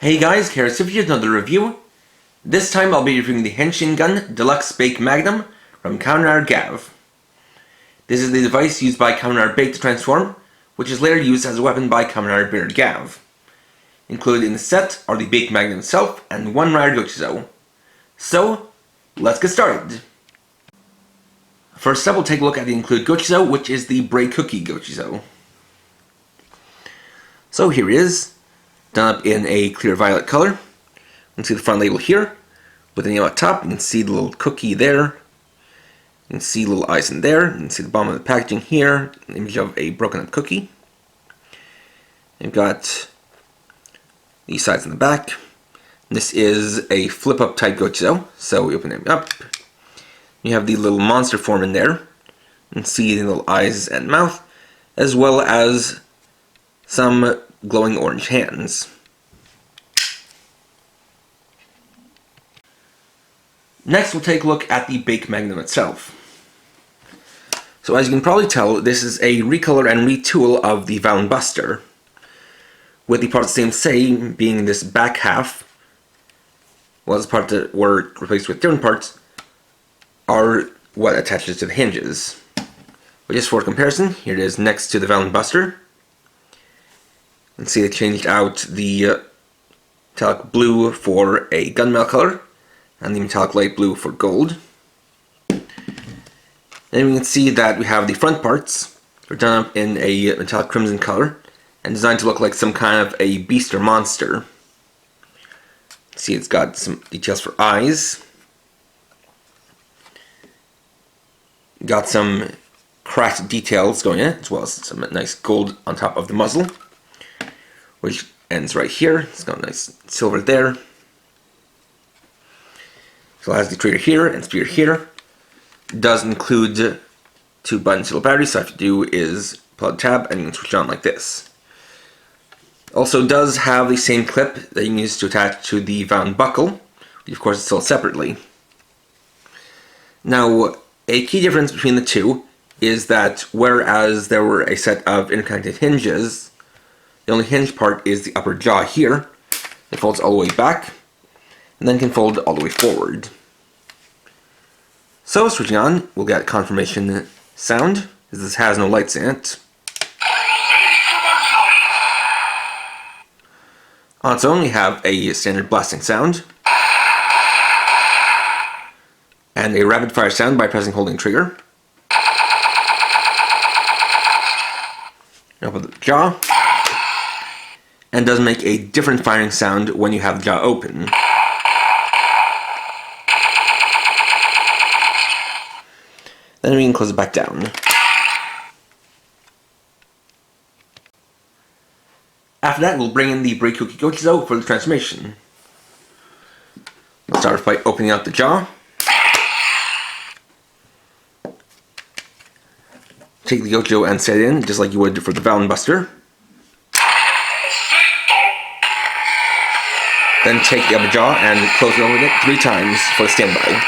Hey guys, here's another review. This time I'll be reviewing the Henshin gun Deluxe Bake Magnum from Kamen Gavv. This is the device used by Kamen Bake to transform, which is later used as a weapon by Kamen Gavv. Included in the set are the Bake Magnum itself and one rare Gojo. So, let's get started. First up, we'll take a look at the included Gojo, which is the Bray Cookie Gojo. So here it is, done up in a clear violet color. You can see the front label here, with the name at top. You can see the little cookie there. You can see little eyes in there. You can see the bottom of the packaging here, an image of a broken up cookie. You've got the sides and the back. This is a flip up type Gojo, so we open it up. You have the little monster form in there. You can see the little eyes and mouth, as well as some glowing orange hands. Next, we'll take a look at the Bake Magnum itself. So as you can probably tell, this is a recolor and retool of the Valon Buster, with the parts the same being this back half, while the parts that were replaced with different parts are what attaches to the hinges. But just for comparison, here it is next to the Valon Buster. You can see they changed out the metallic blue for a gunmetal color, and the metallic light blue for gold. Then we can see that we have the front parts. They're done up in a metallic crimson color, and designed to look like some kind of a beast or monster. See, it's got some details for eyes. Got some cracked details going in, as well as some nice gold on top of the muzzle, which ends right here. It's got a nice silver there. So it has the trigger here and spear here. It does include two buttons to the battery, so all you have to do is pull out the tab and you can switch it on like this. Also does have the same clip that you can use to attach to the Valon buckle, which of course is sold separately. Now, a key difference between the two is that whereas there were a set of interconnected hinges, the only hinge part is the upper jaw here. It folds all the way back, and then can fold all the way forward. So, switching on, we'll get confirmation sound, as this has no lights in it. On its own, we have a standard blasting sound, and a rapid fire sound by pressing holding trigger. Open the jaw, and does make a different firing sound when you have the jaw open. Then we can close it back down. After that, we'll bring in the Bray Cookie Gojo for the transformation. We'll start by opening up the jaw. Take the Gojo and set it in, just like you would for the Valon Buster. Then take the upper jaw and close it over it 3 times for the standby.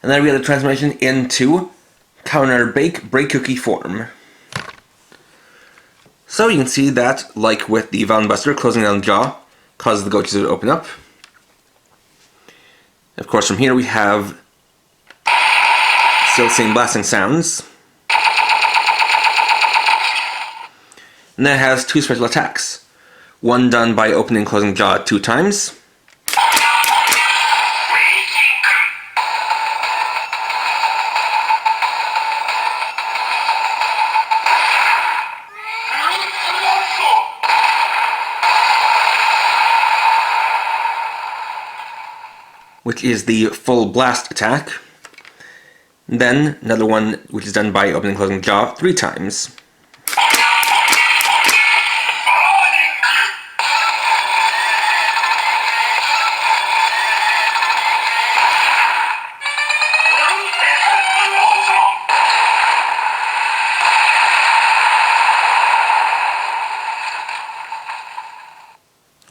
And then we have the transformation into Kamen Bray Cookie form. So you can see that, like with the Valon Buster, closing down the jaw causes the Gojo to open up. Of course, from here we have still the same blasting sounds. And then it has 2 special attacks. One done by opening and closing the jaw 2 times. Which is the full blast attack. Then another one which is done by opening and closing the jaw 3 times.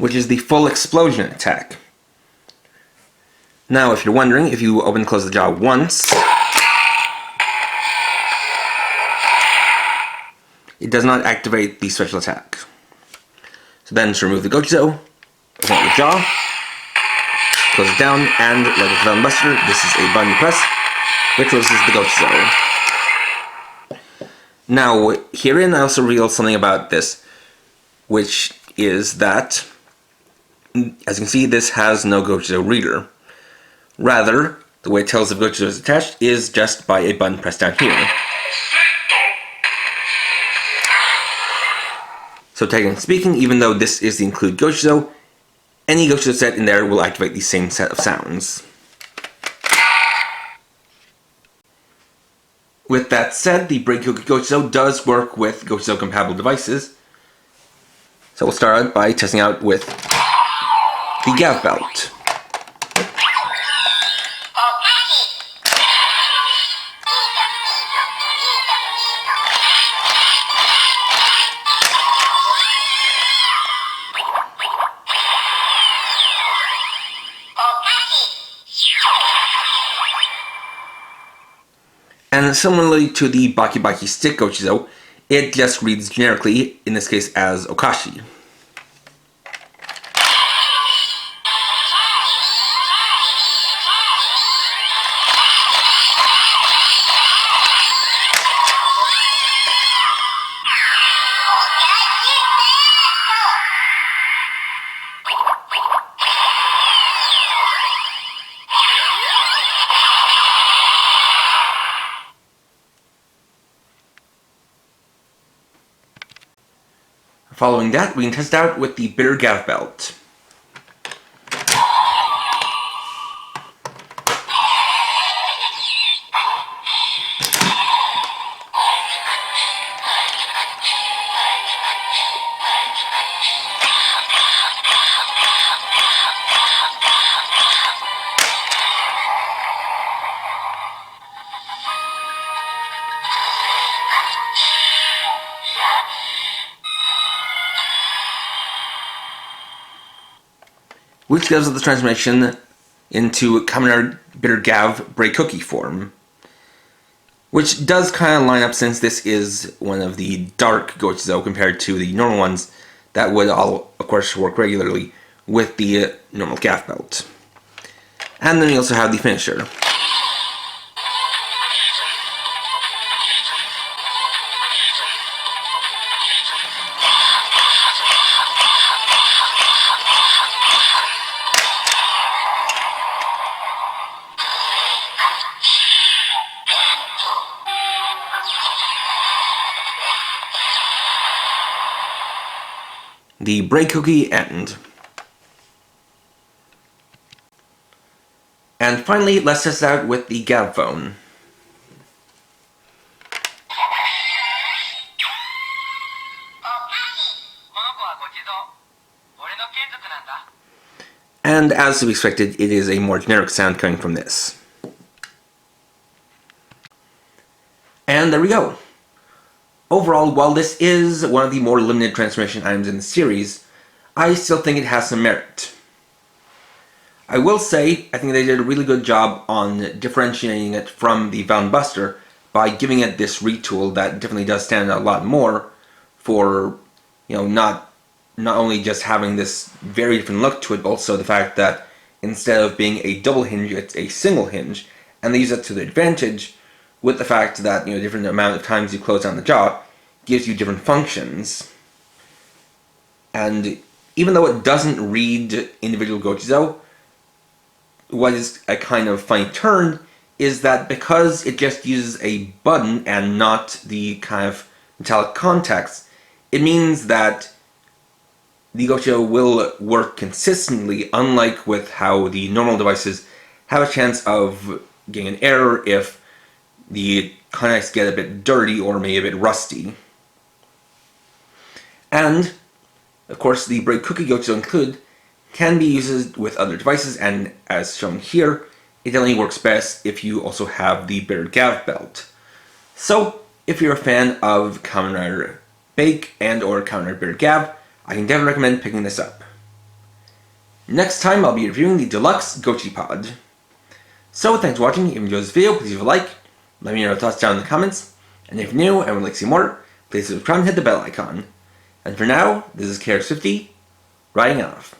which is the full explosion attack. Now, if you're wondering, if you open and close the jaw once, it does not activate the special attack. So then to remove the Gojo, open up the jaw, close it down, and like with the Venom Buster, this is a button press, which closes the Gojo. Now, herein I also revealed something about this, which is that, as you can see, this has no Gojo reader. Rather, the way it tells if Gojo is attached is just by a button press down here. So technically speaking, even though this is the include Gojo, any Gojo set in there will activate the same set of sounds. With that said, the Break Cookie Gojo does work with Gojo compatible devices. So we'll start out by testing out with the Gavv belt. And similarly to the Baki Baki Stick Gojo, it just reads generically, in this case as Okashi. Following that, we can test out with the Bitter Gavv belt. Which gives us the transformation into Kamen Bitter Gavv Break Cookie form. Which does kind of line up, since this is one of the dark Gojo compared to the normal ones that would all, of course, work regularly with the normal Gavv belt. And then we also have the finisher. The Break Cookie end. And finally, let's test out with the Gavv phone. And as to be expected, it is a more generic sound coming from this. And there we go. Overall, while this is one of the more limited transformation items in the series, I still think it has some merit. I will say, I think they did a really good job on differentiating it from the Venom Buster by giving it this retool that definitely does stand out a lot more for, not only just having this very different look to it, but also the fact that instead of being a double hinge, it's a single hinge, and they use it to their advantage, with the fact that, different amount of times you close down the jaw gives you different functions. And even though it doesn't read individual Gojo, what is a kind of funny turn is that because it just uses a button and not the kind of metallic contacts, it means that the Gojo will work consistently, unlike with how the normal devices have a chance of getting an error if the contacts get a bit dirty or maybe a bit rusty. And, of course, the Break Cookie Gojo include can be used with other devices, and as shown here, it only works best if you also have the Bitter Gavv belt. So, if you're a fan of Kamen Rider Bake and or Kamen Rider Bitter Gavv, I can definitely recommend picking this up. Next time I'll be reviewing the Deluxe Gochi Pod. So thanks for watching. If you enjoyed this video, please leave a like. Let me know your thoughts down in the comments. And if you're new and would like to see more, please subscribe and hit the bell icon. And for now, this is KR50, writing off.